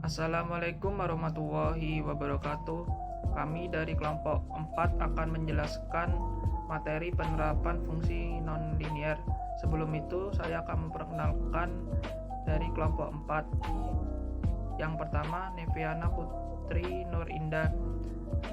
Assalamualaikum warahmatullahi wabarakatuh. Kami dari kelompok 4 akan menjelaskan materi penerapan fungsi nonlinier. Sebelum itu, saya akan memperkenalkan dari kelompok 4. Yang pertama, Neviana Putri Nur Indah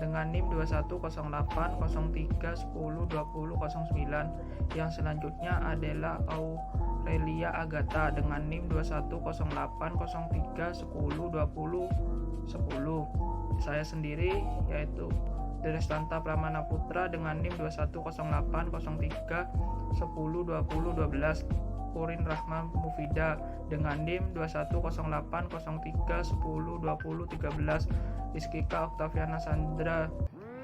dengan NIM 210803102009. Yang selanjutnya adalah Aurelia Agatha dengan NIM 210803102010. Saya sendiri yaitu Derestanta Pramana Putra dengan NIM 210803102012. Kurin Rahma Mufida dengan NIM 210803102013. Rizkika Oktaviana Sandra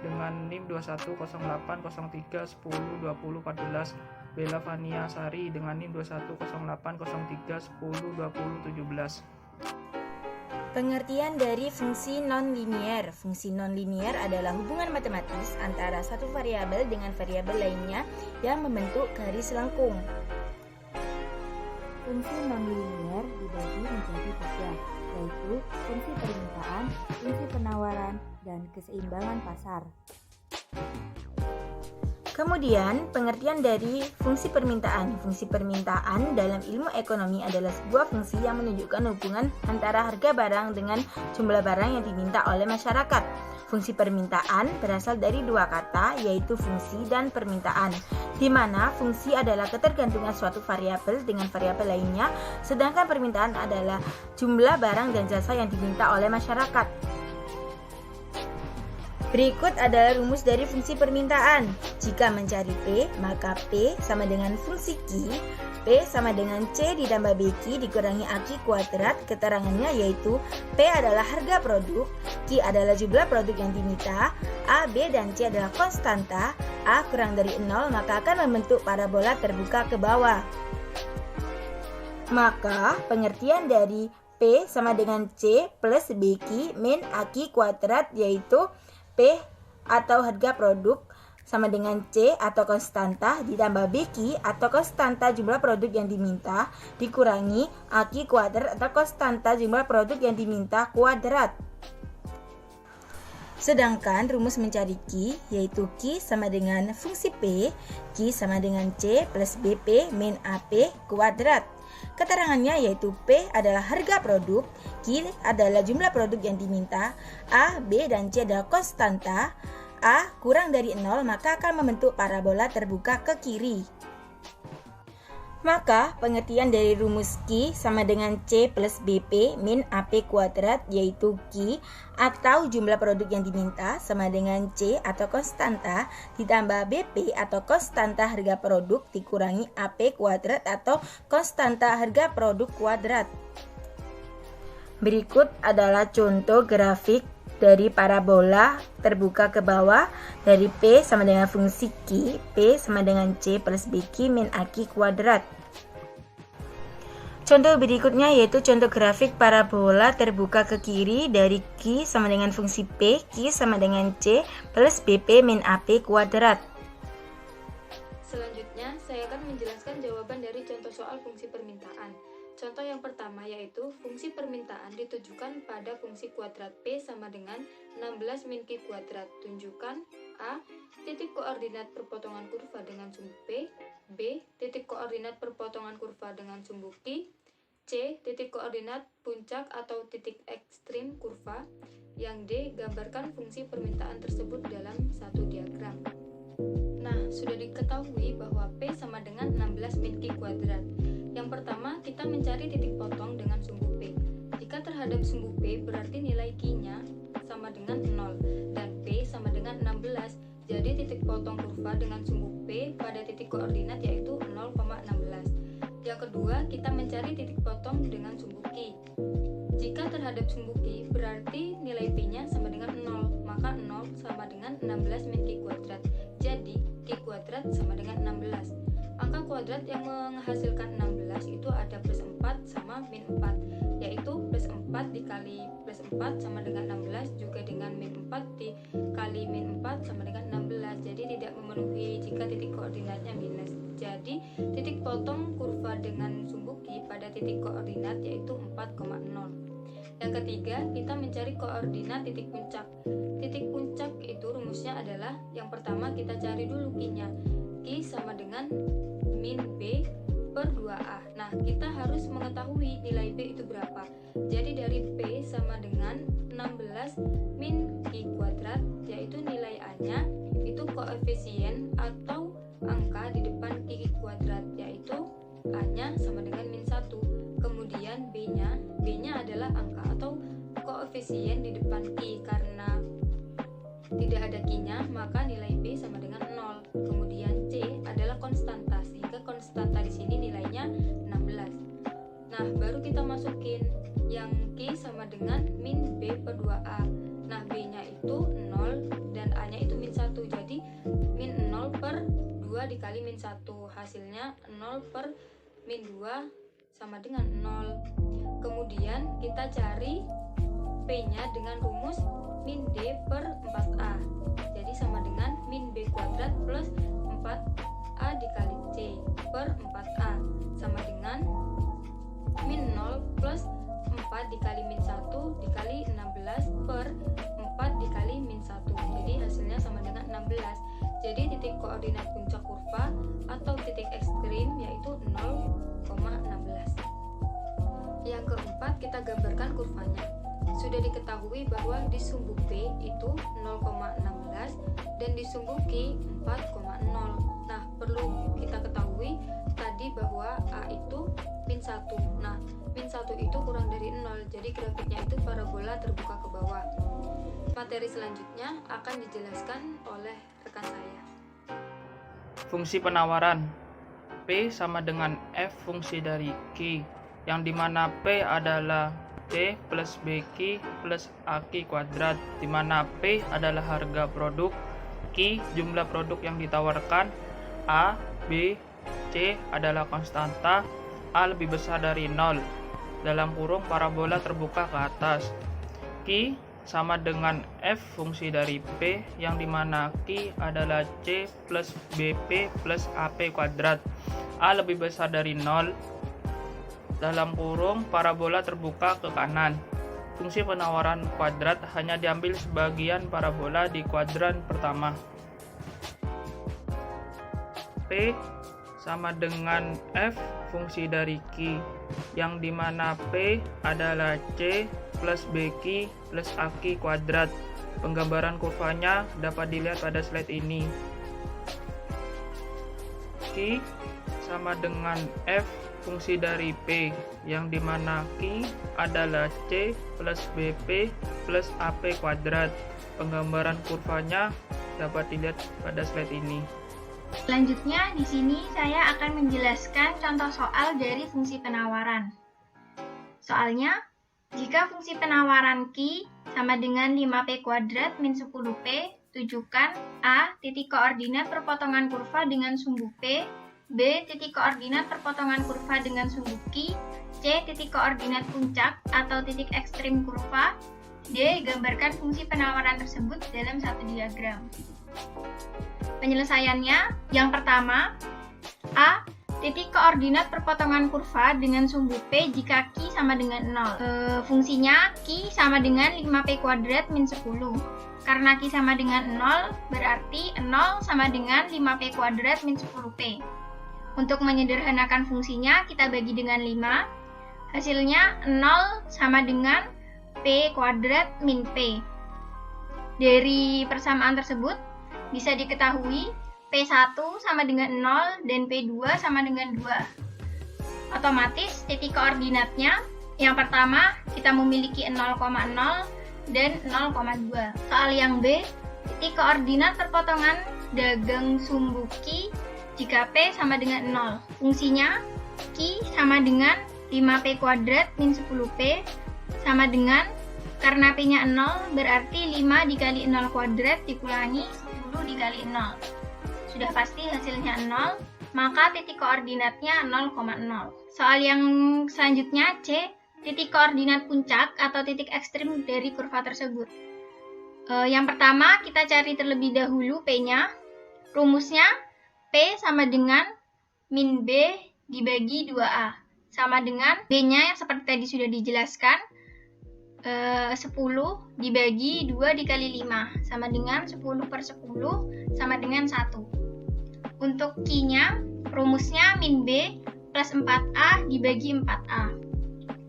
dengan NIM 210803102014. Bella Fania Sari dengan NIM 210803102017. Pengertian dari fungsi nonlinier. Fungsi nonlinier adalah hubungan matematis antara satu variabel dengan variabel lainnya yang membentuk garis lengkung. Fungsi nonlinier dibagi menjadi 3, yaitu fungsi permintaan, fungsi penawaran, dan keseimbangan pasar. Kemudian, pengertian dari fungsi permintaan. Fungsi permintaan dalam ilmu ekonomi adalah sebuah fungsi yang menunjukkan hubungan antara harga barang dengan jumlah barang yang diminta oleh masyarakat. Fungsi permintaan berasal dari dua kata, yaitu fungsi dan permintaan, di mana fungsi adalah ketergantungan suatu variabel dengan variabel lainnya, sedangkan permintaan adalah jumlah barang dan jasa yang diminta oleh masyarakat. Berikut adalah rumus dari fungsi permintaan. Jika mencari P, maka P sama dengan fungsi Q. P sama dengan C ditambah BQ dikurangi AQ kuadrat. Keterangannya yaitu P adalah harga produk, Q adalah jumlah produk yang diminta, A, B, dan C adalah konstanta. A kurang dari 0 maka akan membentuk parabola terbuka ke bawah. Maka pengertian dari P sama dengan C plus BQ min AQ kuadrat yaitu P atau harga produk sama dengan C atau konstanta ditambah BQ atau konstanta jumlah produk yang diminta dikurangi AQ kuadrat atau konstanta jumlah produk yang diminta kuadrat. Sedangkan rumus mencari Q yaitu Q sama dengan fungsi P, Q sama dengan C plus BP min AP kuadrat. Keterangannya yaitu P adalah harga produk, Q adalah jumlah produk yang diminta, A, B, dan C adalah konstanta. A kurang dari 0 maka akan membentuk parabola terbuka ke kiri. Maka pengertian dari rumus Q sama dengan C plus BP min AP kuadrat yaitu Q atau jumlah produk yang diminta sama dengan C atau konstanta ditambah BP atau konstanta harga produk dikurangi AP kuadrat atau konstanta harga produk kuadrat. Berikut adalah contoh grafik dari parabola terbuka ke bawah dari P sama dengan fungsi Q, P sama dengan C plus BQ min AQ kuadrat. Contoh berikutnya yaitu contoh grafik parabola terbuka ke kiri dari Q sama dengan fungsi P, Q sama dengan C plus BP min AP kuadrat. Selanjutnya, saya akan menjelaskan jawaban dari contoh soal fungsi permintaan. Contoh yang pertama yaitu fungsi permintaan ditujukan pada fungsi kuadrat P sama dengan 16 min Q kuadrat. Tunjukkan A. Titik koordinat perpotongan kurva dengan sumbu P, B. Titik koordinat perpotongan kurva dengan sumbu Q, C. Titik koordinat puncak atau titik ekstrim kurva. Yang D. Gambarkan fungsi permintaan tersebut dalam satu diagram. Nah, sudah diketahui bahwa P sama dengan 16 min Q kuadrat. Yang pertama, kita mencari titik potong dengan sumbu P. Jika terhadap sumbu P, berarti nilai Q-nya sama dengan 0, dan P sama dengan 16. Jadi titik potong kurva dengan sumbu P pada titik koordinat yaitu 0,16. Yang kedua, kita mencari titik potong dengan sumbu Q. Jika terhadap sumbu Q, berarti nilai P-nya sama dengan 0, maka 0 sama dengan 16 min Q kuadrat. Jadi, Q kuadrat sama dengan 16. Angka kuadrat yang menghasilkan 16 itu ada plus 4 sama min 4, yaitu plus 4 dikali plus 4 sama dengan 16 juga dengan min 4 dikali min 4 sama dengan 16. Jadi tidak memenuhi jika titik koordinatnya minus. Jadi titik potong kurva dengan sumbu Q pada titik koordinat yaitu 4,0. Yang ketiga, kita mencari koordinat titik puncak. Titik puncak itu rumusnya adalah yang pertama kita cari dulu Q-nya. Q sama dengan min B per 2A. Nah, kita harus mengetahui nilai B itu berapa. Jadi dari P sama dengan 16 min Q kuadrat, yaitu nilai A-nya itu koefisien atau angka di depan Q kuadrat, yaitu A-nya sama dengan min 1. Kemudian B-nya adalah angka atau koefisien di depan Q. Karena tidak ada Q-nya, maka nilai B sama dengan 0. Kemudian C adalah konstanta, sehingga konstanta di sini nilainya 16. Nah, baru kita masukin yang Q sama dengan min B per 2A. Nah, B-nya itu 0 dan A-nya itu min 1. Jadi min 0 per 2 dikali min 1. Hasilnya 0 per min 2 sama dengan 0. Kemudian kita cari P-nya dengan rumus min D per 4A. Jadi sama dengan min B kuadrat plus 4A dikali C per 4A sama dengan min 0 plus 4 dikali min 1 dikali 16 per 4 dikali min 1. Jadi hasilnya sama dengan 16. Jadi titik koordinat puncak kurva atau titik ekstrim yaitu 0,16. Yang keempat, kita gambarkan kurvanya. Sudah diketahui bahwa di sumbu P itu 0,16 dan di sumbu Q 4,0. Nah, perlu kita ketahui tadi bahwa A itu min 1. Nah, min 1 itu kurang dari 0, jadi grafiknya itu parabola terbuka ke bawah. Materi selanjutnya akan dijelaskan oleh rekan saya. Fungsi penawaran. P sama dengan F fungsi dari Q, yang dimana P adalah C plus BQ plus AQ kuadrat, dimana P adalah harga produk, Q jumlah produk yang ditawarkan, A, B, C adalah konstanta, A lebih besar dari 0, dalam kurung parabola terbuka ke atas. Q sama dengan F fungsi dari P, yang dimana Q adalah C plus BP plus AP kuadrat, A lebih besar dari 0, dalam kurung parabola terbuka ke kanan. Fungsi penawaran kuadrat hanya diambil sebagian parabola di kuadran pertama. P sama dengan F fungsi dari Q, yang dimana P adalah C plus BQ plus AQ kuadrat. Penggambaran kurvanya dapat dilihat pada slide ini. Q sama dengan F fungsi dari P, yang dimana Q adalah C plus BP plus AP kuadrat. Penggambaran kurvanya dapat dilihat pada slide ini. Selanjutnya, di sini saya akan menjelaskan contoh soal dari fungsi penawaran. Soalnya, jika fungsi penawaran Q sama dengan 5P kuadrat min 10P, tunjukkan A. Titik koordinat perpotongan kurva dengan sumbu P, B. Titik koordinat perpotongan kurva dengan sumbu Q, C. Titik koordinat puncak atau titik ekstrim kurva, D. Gambarkan fungsi penawaran tersebut dalam satu diagram. Penyelesaiannya, yang pertama, A. Titik koordinat perpotongan kurva dengan sumbu P jika Q sama dengan 0. Fungsinya Q sama dengan 5P kuadrat min 10. Karena Q sama dengan 0, berarti 0 sama dengan 5P kuadrat min 10P. Untuk menyederhanakan fungsinya, kita bagi dengan 5. Hasilnya 0 sama dengan P kuadrat min P. Dari persamaan tersebut, bisa diketahui P1 sama dengan 0 dan P2 sama dengan 2. Otomatis titik koordinatnya, yang pertama kita memiliki 0,0 dan 0,2. Soal yang B, titik koordinat perpotongan dagang sumbu Q jika P sama dengan 0. Fungsinya Q sama dengan 5P kuadrat min 10P sama dengan, karena P-nya 0, berarti 5 dikali 0 kuadrat dikurangi 10 dikali 0. Sudah pasti hasilnya 0, maka titik koordinatnya 0,0. Soal yang selanjutnya C, titik koordinat puncak atau titik ekstrim dari kurva tersebut. Yang pertama kita cari terlebih dahulu P-nya. Rumusnya P sama dengan min B dibagi 2A. Sama dengan B-nya yang seperti tadi sudah dijelaskan. 10 dibagi 2 dikali 5 sama dengan 10/10 sama dengan 1. Untuk Q-nya, rumusnya min B plus 4A dibagi 4A.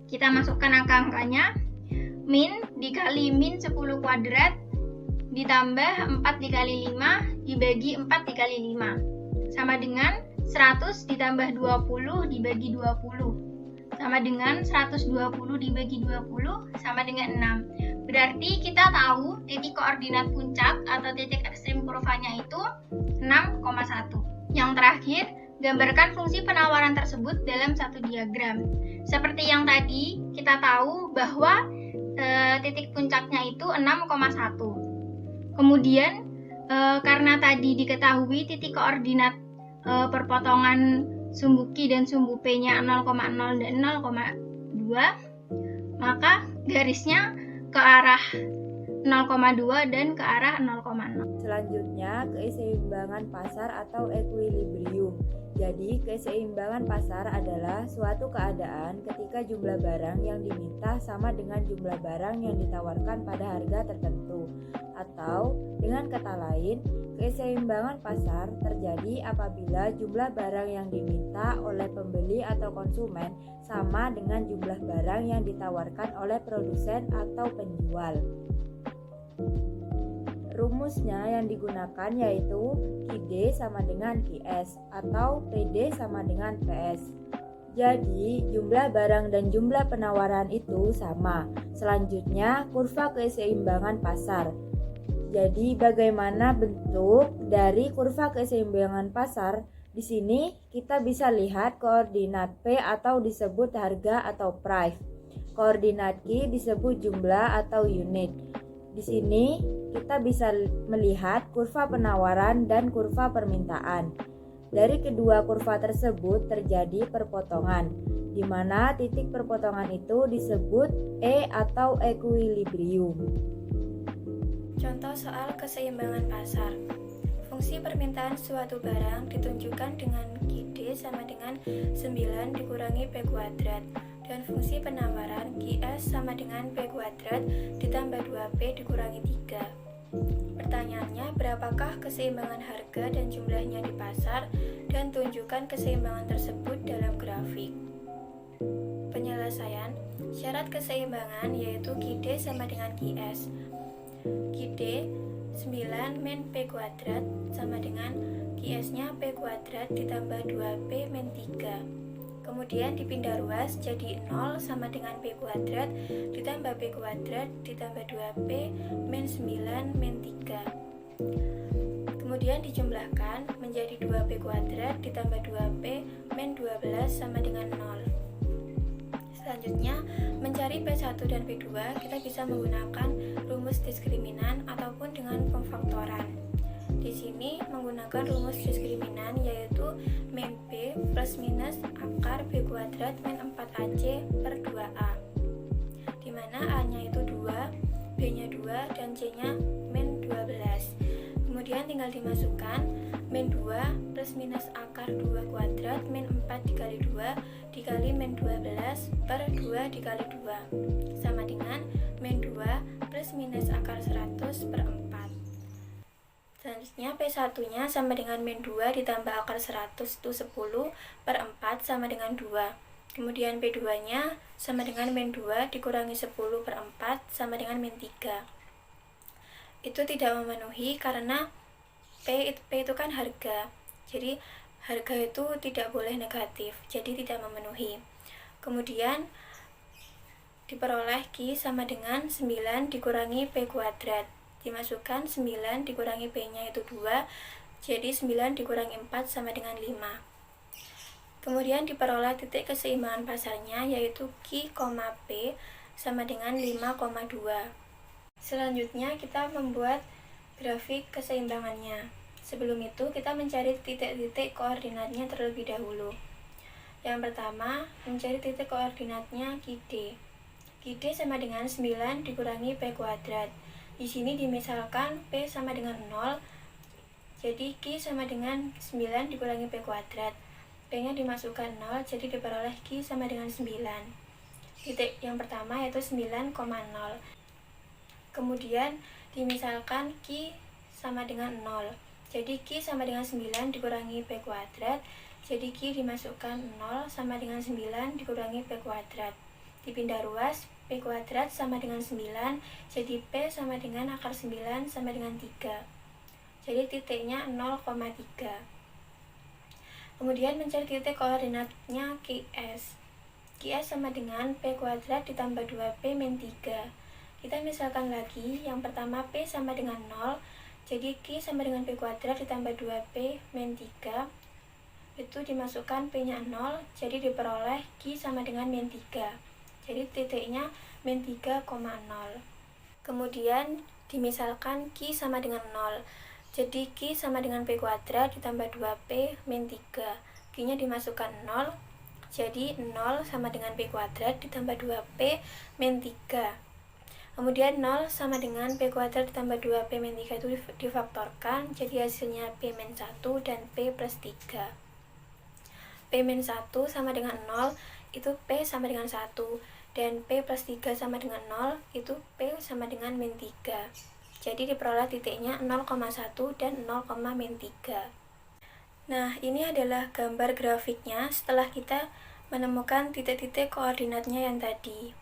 Kita masukkan angka-angkanya. Min dikali min 10 kuadrat ditambah 4 dikali 5 dibagi 4 dikali 5 sama dengan 100 ditambah 20 dibagi 20 sama dengan 120 dibagi 20 sama dengan 6. Berarti kita tahu titik koordinat puncak atau titik ekstrim kurvanya itu 6,1. Yang terakhir, gambarkan fungsi penawaran tersebut dalam satu diagram. Seperti yang tadi, kita tahu bahwa titik puncaknya itu 6,1. Kemudian, karena tadi diketahui titik koordinat perpotongan sumbu Q dan sumbu P-nya 0,0 dan 0,2, maka garisnya ke arah 0,2 dan ke arah 0,0. Selanjutnya, keseimbangan pasar atau equilibrium. Jadi, keseimbangan pasar adalah suatu keadaan ketika jumlah barang yang diminta sama dengan jumlah barang yang ditawarkan pada harga tertentu. Atau, dengan kata lain, keseimbangan pasar terjadi apabila jumlah barang yang diminta oleh pembeli atau konsumen sama dengan jumlah barang yang ditawarkan oleh produsen atau penjual. Rumusnya yang digunakan yaitu QD sama dengan QS atau PD sama dengan PS. Jadi, jumlah barang dan jumlah penawaran itu sama. Selanjutnya, kurva keseimbangan pasar. Jadi, bagaimana bentuk dari kurva keseimbangan pasar? Di sini kita bisa lihat koordinat P atau disebut harga atau price. Koordinat Q disebut jumlah atau unit. Di sini kita bisa melihat kurva penawaran dan kurva permintaan. Dari kedua kurva tersebut terjadi perpotongan, di mana titik perpotongan itu disebut E atau equilibrium. Contoh soal keseimbangan pasar. Fungsi permintaan suatu barang ditunjukkan dengan QD sama dengan 9 dikurangi P kuadrat. Dan fungsi penawaran QS sama dengan P kuadrat ditambah 2P dikurangi 3. Pertanyaannya, berapakah keseimbangan harga dan jumlahnya di pasar, dan tunjukkan keseimbangan tersebut dalam grafik. Penyelesaian, syarat keseimbangan yaitu QD sama dengan QS. QD 9 min P kuadrat sama dengan QS-nya P kuadrat ditambah 2P min 3. Kemudian dipindah ruas jadi 0 sama dengan P kuadrat ditambah P kuadrat ditambah 2P min 9 min 3. Kemudian dijumlahkan menjadi 2P kuadrat ditambah 2P min 12 sama dengan 0. Selanjutnya, mencari P1 dan P2 kita bisa menggunakan rumus diskriminan ataupun dengan pemfaktoran. Di sini menggunakan rumus diskriminan yaitu min P plus minus akar P kuadrat min 4AC per 2A, di mana A-nya itu 2, B-nya 2, dan C-nya min 12. Kemudian tinggal dimasukkan min 2 plus minus akar 2 kuadrat min 4 dikali 2 dikali min 12 per 2 dikali 2 sama dengan min 2 plus minus akar 100 per 4. Selanjutnya P1 nya sama dengan min 2 ditambah akar 100 itu 10 per 4 sama dengan 2. Kemudian P2 nya sama dengan min 2 dikurangi 10 per 4 sama dengan min 3. Itu tidak memenuhi karena P itu kan harga. Jadi harga itu tidak boleh negatif, jadi tidak memenuhi. Kemudian diperoleh Q sama dengan 9 dikurangi P kuadrat. Dimasukkan 9 dikurangi P-nya itu 2, jadi 9 dikurangi 4 sama dengan 5. Kemudian diperoleh titik keseimbangan pasarnya yaitu Q, P sama dengan 5,2. Selanjutnya kita membuat grafik keseimbangannya. Sebelum itu kita mencari titik-titik koordinatnya terlebih dahulu. Yang pertama, mencari titik koordinatnya QD. QD sama dengan 9 dikurangi P kuadrat. Di sini dimisalkan P sama dengan 0, jadi Q sama dengan 9 dikurangi P kuadrat. P-nya dimasukkan 0, jadi diperoleh Q sama dengan 9. titik yang pertama yaitu 9,0. Kemudian dimisalkan Q sama dengan 0. Jadi Q sama dengan 9 dikurangi P kuadrat. Jadi Q dimasukkan 0 sama dengan 9 dikurangi P kuadrat. Dipindah ruas, P kuadrat sama dengan 9. Jadi P sama dengan akar 9 sama dengan 3. Jadi titiknya 0,3. Kemudian mencari titik koordinatnya QS. QS sama dengan P kuadrat ditambah 2P min 3. Kita misalkan lagi, yang pertama P sama dengan 0. Jadi Q sama dengan P kuadrat ditambah 2P min 3. Itu dimasukkan P-nya 0, jadi diperoleh Q sama dengan min 3. Jadi titiknya min 3,0. Kemudian dimisalkan Q sama dengan 0. Jadi Q sama dengan P kuadrat ditambah 2P min 3. Q-nya dimasukkan 0, jadi 0 sama dengan P kuadrat ditambah 2P min 3. Kemudian 0 sama dengan P kuadrat ditambah 2P min 3 itu difaktorkan, jadi hasilnya P min 1 dan P plus 3. P min 1 sama dengan 0, itu P sama dengan 1. Dan P plus 3 sama dengan 0, itu P sama dengan min 3. Jadi diperoleh titiknya 0,1 dan 0, min 3. Nah, ini adalah gambar grafiknya setelah kita menemukan titik-titik koordinatnya yang tadi.